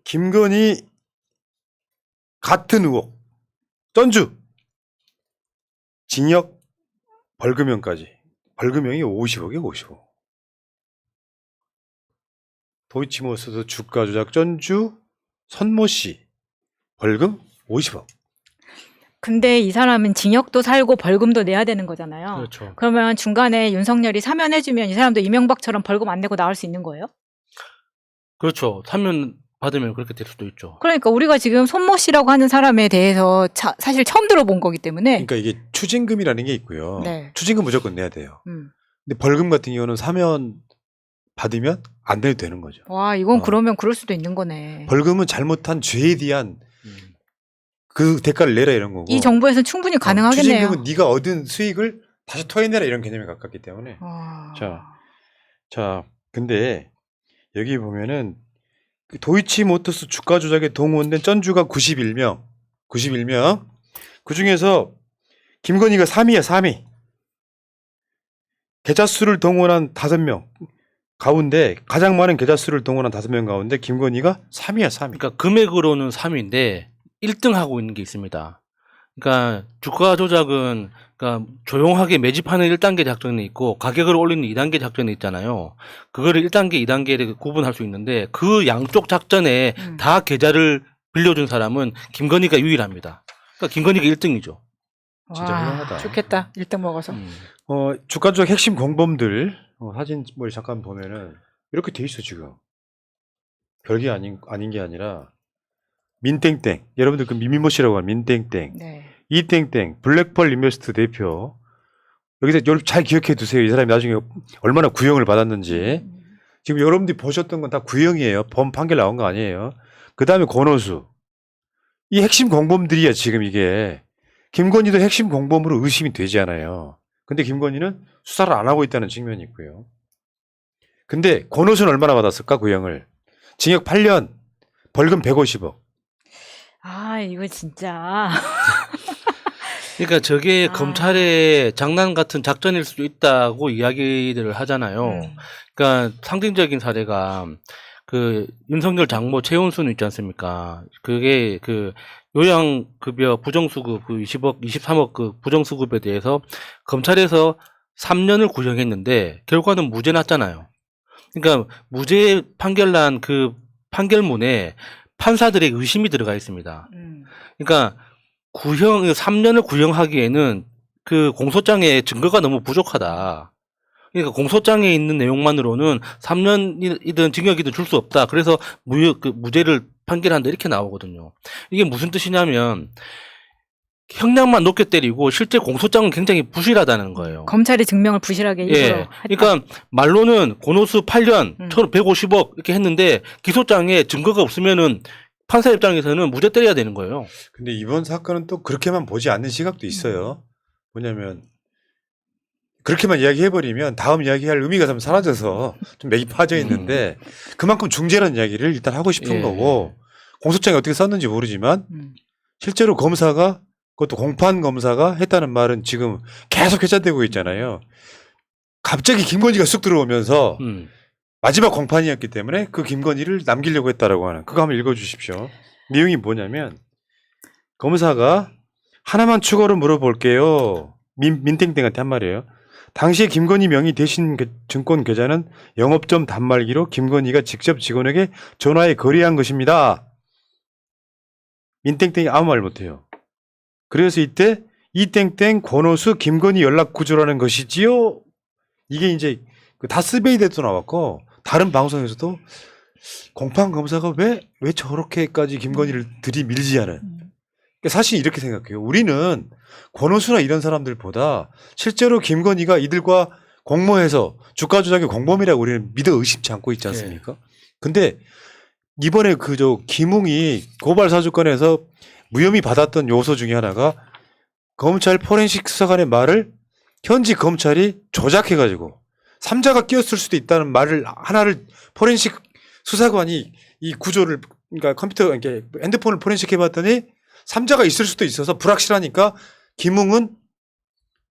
김건희 같은 의혹, 전주 징역 벌금형까지. 벌금형이 50억이에요, 50억. 도이치모터스 주가 조작 전주 선모 씨 벌금 50억. 근데 이 사람은 징역도 살고 벌금도 내야 되는 거잖아요. 그렇죠. 그러면 중간에 윤석열이 사면해주면 이 사람도 이명박처럼 벌금 안 내고 나올 수 있는 거예요? 그렇죠. 사면 받으면 그렇게 될 수도 있죠. 그러니까 우리가 지금 손모 씨라고 하는 사람에 대해서 사실 처음 들어본 거기 때문에. 그러니까 이게 추징금이라는 게 있고요. 네. 추징금 무조건 내야 돼요. 근데 벌금 같은 경우는 사면 받으면 안 내도 되는 거죠. 와, 이건 그러면 그럴 수도 있는 거네. 벌금은 잘못한 죄에 대한 그 대가를 내라 이런 거고. 이 정부에서는 충분히 가능하겠네요. 추징금은 네가 얻은 수익을 다시 토해내라 이런 개념에 가깝기 때문에. 자, 근데 여기 보면은 도이치모터스 주가 조작에 동원된 전주가 91명. 그 중에서 김건희가 3위야, 3위. 계좌 수를 동원한 5명 가운데 가장 많은 계좌 수를 동원한 5명 가운데 김건희가 3위야, 3위. 그러니까 금액으로는 3위인데 1등 하고 있는 게 있습니다. 그러니까 주가 조작은 그러니까 조용하게 매집하는 1단계 작전이 있고 가격을 올리는 2단계 작전이 있잖아요. 그거를 1단계, 2단계를 구분할 수 있는데 그 양쪽 작전에 다 계좌를 빌려준 사람은 김건희가 유일합니다. 그러니까 김건희가 1등이죠. 진짜 훌륭하다. 좋겠다. 1등 먹어서. 주가 조작 핵심 공범들 사진 뭐 잠깐 보면은 이렇게 돼 있어 지금. 별게 아닌 게 아니라 민땡땡, 여러분들 그 미미모 씨라고 하는 민땡땡, 네. 이땡땡, 블랙펄 인베스트 대표. 여기서 여러분 잘 기억해 두세요. 이 사람이 나중에 얼마나 구형을 받았는지. 지금 여러분들이 보셨던 건 다 구형이에요. 범 판결 나온 거 아니에요. 그 다음에 권오수. 이 핵심 공범들이야 지금 이게. 김건희도 핵심 공범으로 의심이 되지 않아요. 근데 김건희는 수사를 안 하고 있다는 측면이 있고요. 근데 권오수는 얼마나 받았을까 구형을. 징역 8년, 벌금 150억. 아, 이거 진짜. 그러니까 저게 검찰의 장난 같은 작전일 수도 있다고 이야기들을 하잖아요. 그러니까 상징적인 사례가 그 윤석열 장모 최은순 있지 않습니까? 그게 그 요양급여 부정수급 그 20억, 23억 그 부정수급에 대해서 검찰에서 3년을 구형했는데 결과는 무죄 났잖아요. 그러니까 무죄 판결 난 그 판결문에 판사들의 의심이 들어가 있습니다. 그러니까 3년을 구형하기에는 그 공소장에 증거가 너무 부족하다. 그러니까 공소장에 있는 내용만으로는 3년이든 징역이든 줄 수 없다. 그래서 무죄를 판결한다 이렇게 나오거든요. 이게 무슨 뜻이냐면 형량만 높게 때리고 실제 공소장은 굉장히 부실하다는 거예요. 검찰이 증명을 부실하게 일부러 했다. 그러니까 말로는 권오수 8년, 150억 이렇게 했는데 기소장에 증거가 없으면은 판사 입장에서는 무죄 때려야 되는 거예요. 근데 이번 사건은 또 그렇게만 보지 않는 시각도 있어요. 뭐냐면 그렇게만 이야기해버리면 다음 이야기할 의미가 좀 사라져서 좀 맥이 빠져 있는데 그만큼 중재라는 이야기를 일단 하고 싶은 거고 공소장이 어떻게 썼는지 모르지만 실제로 검사가 그것도 공판 검사가 했다는 말은 지금 계속 회자되고 있잖아요. 갑자기 김건희가 쑥 들어오면서 마지막 공판이었기 때문에 그 김건희를 남기려고 했다라고 하는 그거 한번 읽어주십시오. 내용이 뭐냐면 검사가 하나만 추가로 물어볼게요. 민땡땡한테 한 말이에요. 당시에 김건희 명의 대신 증권 계좌는 영업점 단말기로 김건희가 직접 직원에게 전화해 거래한 것입니다. 민땡땡이 아무 말 못해요. 그래서 이때 이땡땡 권오수 김건희 연락 구조라는 것이지요. 이게 이제 그 다스베이드에도 나왔고 다른 방송에서도 공판 검사가 왜 저렇게까지 김건희를 들이밀지 하는. 그러니까 사실 이렇게 생각해요. 우리는 권오수나 이런 사람들보다 실제로 김건희가 이들과 공모해서 주가 조작의 공범이라고 우리는 믿어 의심치 않고 있지 않습니까? 근데 이번에 김웅이 고발 사주권에서 무혐의 받았던 요소 중에 하나가 검찰 포렌식 수사관의 말을 현지 검찰이 조작해가지고 3자가 끼었을 수도 있다는 말을 하나를 포렌식 수사관이 이 구조를 그러니까 컴퓨터 이렇게 핸드폰을 포렌식 해봤더니 3자가 있을 수도 있어서 불확실하니까 김웅은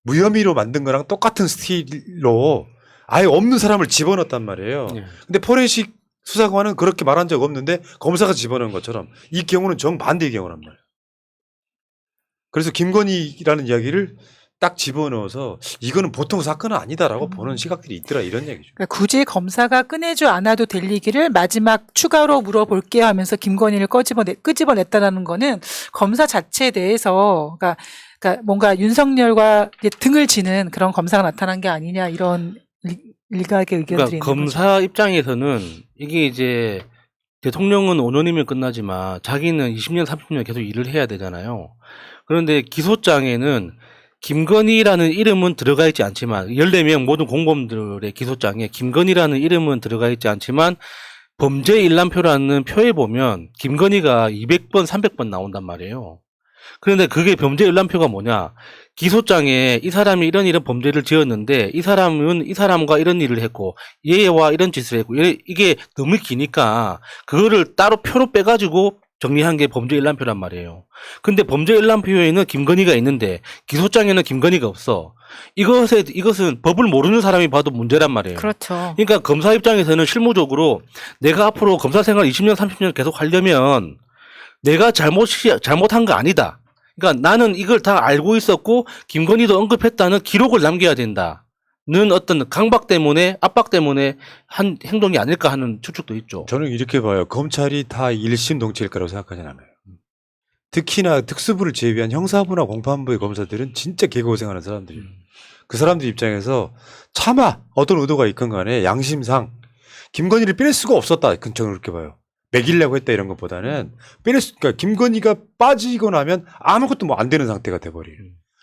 무혐의로 만든 거랑 똑같은 스틸로 아예 없는 사람을 집어넣었단 말이에요. 근데 포렌식 수사관은 그렇게 말한 적 없는데 검사가 집어넣은 것처럼 이 경우는 정반대의 경우란 말이에요. 그래서 김건희라는 이야기를 딱 집어넣어서 이거는 보통 사건은 아니다라고 보는 시각들이 있더라 이런 얘기죠. 그러니까 굳이 검사가 꺼내지 않아도 될 얘기를 마지막 추가로 물어볼게요 하면서 김건희를 끄집어냈다라는 거는 검사 자체에 대해서 그러니까 뭔가 윤석열과 이제 등을 지는 그런 검사가 나타난 게 아니냐 이런 일각의 의견들이 그러니까 있는 검사 입장에서는 이게 이제 대통령은 5년이면 끝나지만 자기는 20년, 30년 계속 일을 해야 되잖아요. 그런데 기소장에는 김건희라는 이름은 들어가 있지 않지만 14명 모든 공범들의 기소장에 김건희라는 이름은 들어가 있지 않지만 범죄 일람표라는 표에 보면 김건희가 200번, 300번 나온단 말이에요. 그런데 그게 범죄 일람표가 뭐냐? 기소장에 이 사람이 이런 범죄를 지었는데 이 사람은 이 사람과 이런 일을 했고 얘와 이런 짓을 했고 이게 너무 기니까 그거를 따로 표로 빼가지고 정리한 게 범죄 일람표란 말이에요. 근데 범죄 일람표에는 김건희가 있는데 기소장에는 김건희가 없어. 이것은 법을 모르는 사람이 봐도 문제란 말이에요. 그렇죠. 그러니까 검사 입장에서는 실무적으로 내가 앞으로 검사 생활 20년, 30년 계속 하려면 내가 잘못한 거 아니다. 그러니까 나는 이걸 다 알고 있었고 김건희도 언급했다는 기록을 남겨야 된다. 는 어떤 강박 때문에 압박 때문에 한 행동이 아닐까 하는 추측도 있죠. 저는 이렇게 봐요. 검찰이 다 일심동체일 거라고 생각하진 않아요. 특히나 특수부를 제외한 형사부나 공판부의 검사들은 진짜 개고생하는 사람들이에요. 그 사람들 입장에서 차마 어떤 의도가 있건 간에 양심상 김건희를 빼낼 수가 없었다. 저는 그렇게 봐요. 매기려고 했다 이런 것보다는 그러니까 김건희가 빠지고 나면 아무것도 뭐 안 되는 상태가 돼버려요.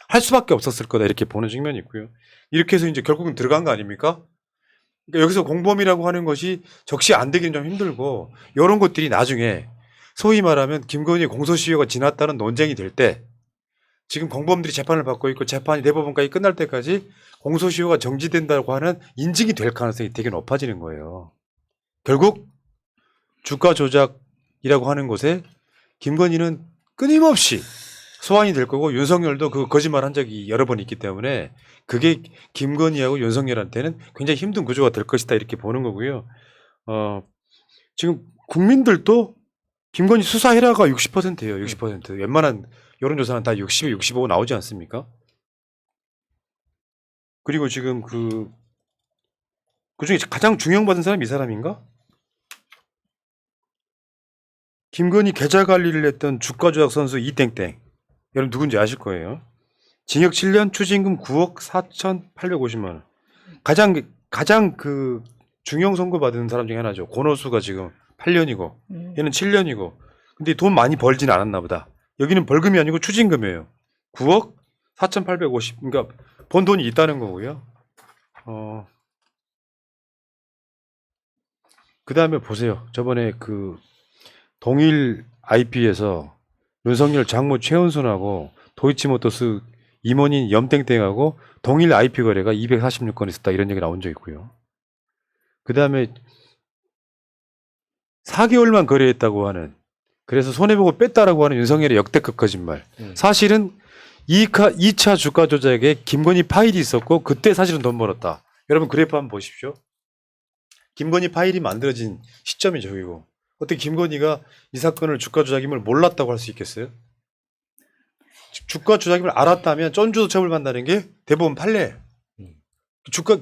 할 수밖에 없었을 거다 이렇게 보는 측면이 있고요. 이렇게 해서 이제 결국은 들어간 거 아닙니까? 그러니까 여기서 공범이라고 하는 것이 적시 안 되기는 좀 힘들고 이런 것들이 나중에 소위 말하면 김건희 공소시효가 지났다는 논쟁이 될 때 지금 공범들이 재판을 받고 있고 재판이 대법원까지 끝날 때까지 공소시효가 정지된다고 하는 인증이 될 가능성이 되게 높아지는 거예요. 결국 주가 조작이라고 하는 곳에 김건희는 끊임없이 소환이 될 거고 윤석열도 그 거짓말 한 적이 여러 번 있기 때문에 그게 김건희하고 윤석열한테는 굉장히 힘든 구조가 될 것이다 이렇게 보는 거고요. 지금 국민들도 김건희 수사해라가 60%예요. 60%. 웬만한 여론조사는 다 60, 65 나오지 않습니까? 그리고 지금 그중에 가장 중용받은 사람이 이 사람인가? 김건희 계좌 관리를 했던 주가 조작 선수 이땡땡. 여러분 누군지 아실 거예요. 징역 7년, 추징금 9억 4,850만 원. 가장 그 중형 선고 받은 사람 중에 하나죠. 권오수가 지금 8년이고 얘는 7년이고. 근데 돈 많이 벌진 않았나 보다. 여기는 벌금이 아니고 추징금이에요. 9억 4,850. 그러니까 번 돈이 있다는 거고요. 그다음에 보세요. 저번에 그 동일 IP에서 윤석열 장모 최은순하고 도이치모터스 임원인 염땡땡하고 동일 IP 거래가 246건 있었다 이런 얘기 나온 적 있고요. 그 다음에 4개월만 거래했다고 하는 그래서 손해보고 뺐다라고 하는 윤석열의 역대급 거짓말. 사실은 2차 주가 조작에 김건희 파일이 있었고 그때 사실은 돈 벌었다. 여러분 그래프 한번 보십시오. 김건희 파일이 만들어진 시점이 저기고 어떻게 김건희가 이 사건을 주가 조작임을 몰랐다고 할 수 있겠어요? 주가 조작임을 알았다면 쩐주도 처벌받는다는 게 대법원 판례.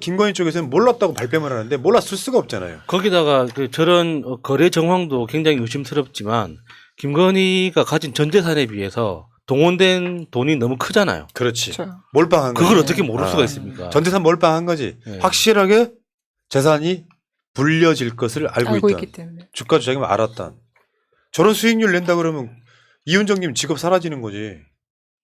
김건희 쪽에서는 몰랐다고 발뺌을 하는데 몰랐을 수가 없잖아요. 거기다가 저런 거래 정황도 굉장히 의심스럽지만 김건희가 가진 전 재산에 비해서 동원된 돈이 너무 크잖아요. 그렇지. 그렇죠. 몰빵한 거지. 그걸 어떻게 모를 수가 있습니까? 전재산 몰빵한 거지. 네. 확실하게 재산이 불려질 것을 알고 있다. 있기 때문에. 주가 조작임을 알았다. 저런 수익률 낸다 그러면 이윤정님 직업 사라지는 거지.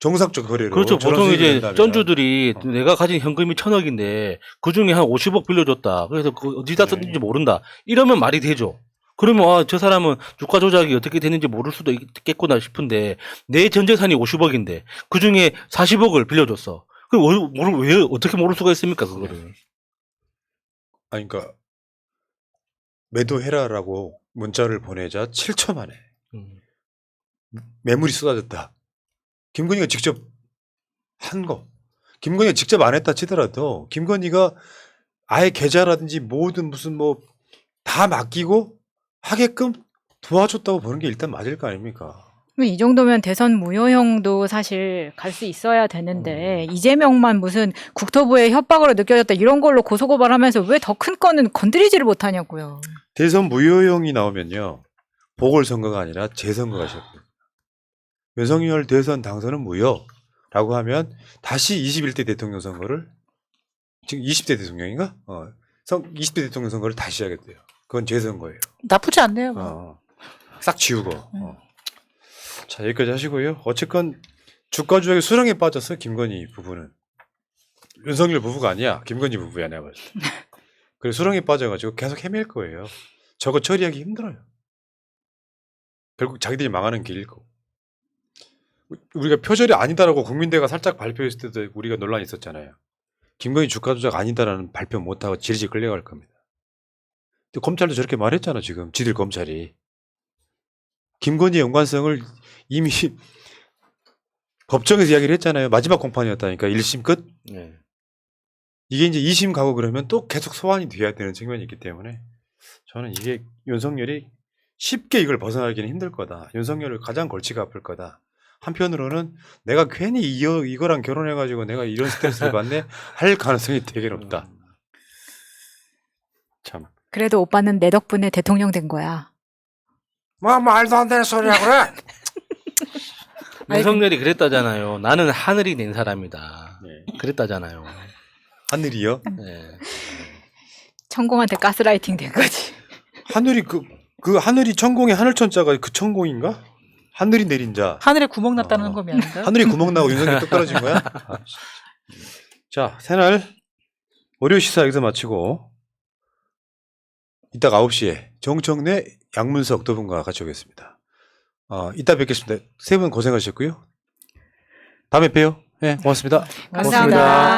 정상적 거래로. 그렇죠. 저런 보통 수익을 이제 낸다면. 쩐주들이 내가 가진 현금이 1,000억인데 그 중에 한 50억 빌려줬다. 그래서 그 어디다 썼는지 모른다. 이러면 말이 되죠. 그러면 저 사람은 주가 조작이 어떻게 되는지 모를 수도 있겠구나 싶은데 내 전 재산이 50억인데 그 중에 40억을 빌려줬어. 그럼 왜 어떻게 모를 수가 있습니까 그거를? 아니 그러니까 매도해라라고 문자를 보내자 7초 만에 매물이 쏟아졌다. 김건희가 직접 한 거. 김건희가 직접 안 했다 치더라도 김건희가 아예 계좌라든지 모든 무슨 뭐 다 맡기고 하게끔 도와줬다고 보는 게 일단 맞을 거 아닙니까? 이 정도면 대선 무효형도 사실 갈 수 있어야 되는데 이재명만 무슨 국토부의 협박으로 느껴졌다 이런 걸로 고소고발하면서 왜 더 큰 건은 건드리지를 못하냐고요. 대선 무효형이 나오면요. 보궐선거가 아니라 재선거가 시작됩니다. 윤석열 대선 당선은 무효라고 하면 다시 21대 대통령 선거를 지금 20대 대통령인가? 20대 대통령 선거를 다시 하게 돼요. 그건 재선거예요. 나쁘지 않네요. 뭐. 싹 지우고. 자, 여기까지 하시고요. 어쨌건 주가 조작의 수렁에 빠졌어, 김건희 부부는. 윤석열 부부가 아니야. 김건희 부부야, 내가 봤을 때. 그래서 수렁에 빠져가지고 계속 헤맬 거예요. 저거 처리하기 힘들어요. 결국 자기들이 망하는 길일 거고. 우리가 표절이 아니다라고 국민대가 살짝 발표했을 때도 우리가 논란이 있었잖아요. 김건희 주가 조작 아니다라는 발표 못하고 질질 끌려갈 겁니다. 근데 검찰도 저렇게 말했잖아, 지금. 지들 검찰이. 김건희의 연관성을 이미 법정에서 이야기를 했잖아요. 마지막 공판이었다니까. 1심 끝. 네. 이게 이제 2심 가고 그러면 또 계속 소환이 돼야 되는 측면이 있기 때문에 저는 이게 윤석열이 쉽게 이걸 벗어나기는 힘들 거다. 윤석열을 가장 골치가 아플 거다. 한편으로는 내가 괜히 이거랑 결혼해가지고 내가 이런 스트레스를 받네 할 가능성이 되게 높다. 참. 그래도 오빠는 내 덕분에 대통령 된 거야. 뭐 말도 안 되는 소리야 그래. 윤석열이 그랬다잖아요. 나는 하늘이 낸 사람이다. 네. 그랬다잖아요. 하늘이요? 네. 천공한테 가스라이팅 된 거지. 하늘이 그 하늘이 천공의 하늘천자가 그 천공인가? 하늘이 내린 자. 하늘에 구멍 났다는 거 아닌가요? 하늘이 구멍 나고 윤석열이 뚝 떨어진 거야? 자, 새날 월요 시사 여기서 마치고 이따가 9시에 정청래 양문석 두 분과 같이 오겠습니다. 이따 뵙겠습니다. 세 분 고생하셨고요. 다음에 봬요. 네, 고맙습니다. 감사합니다.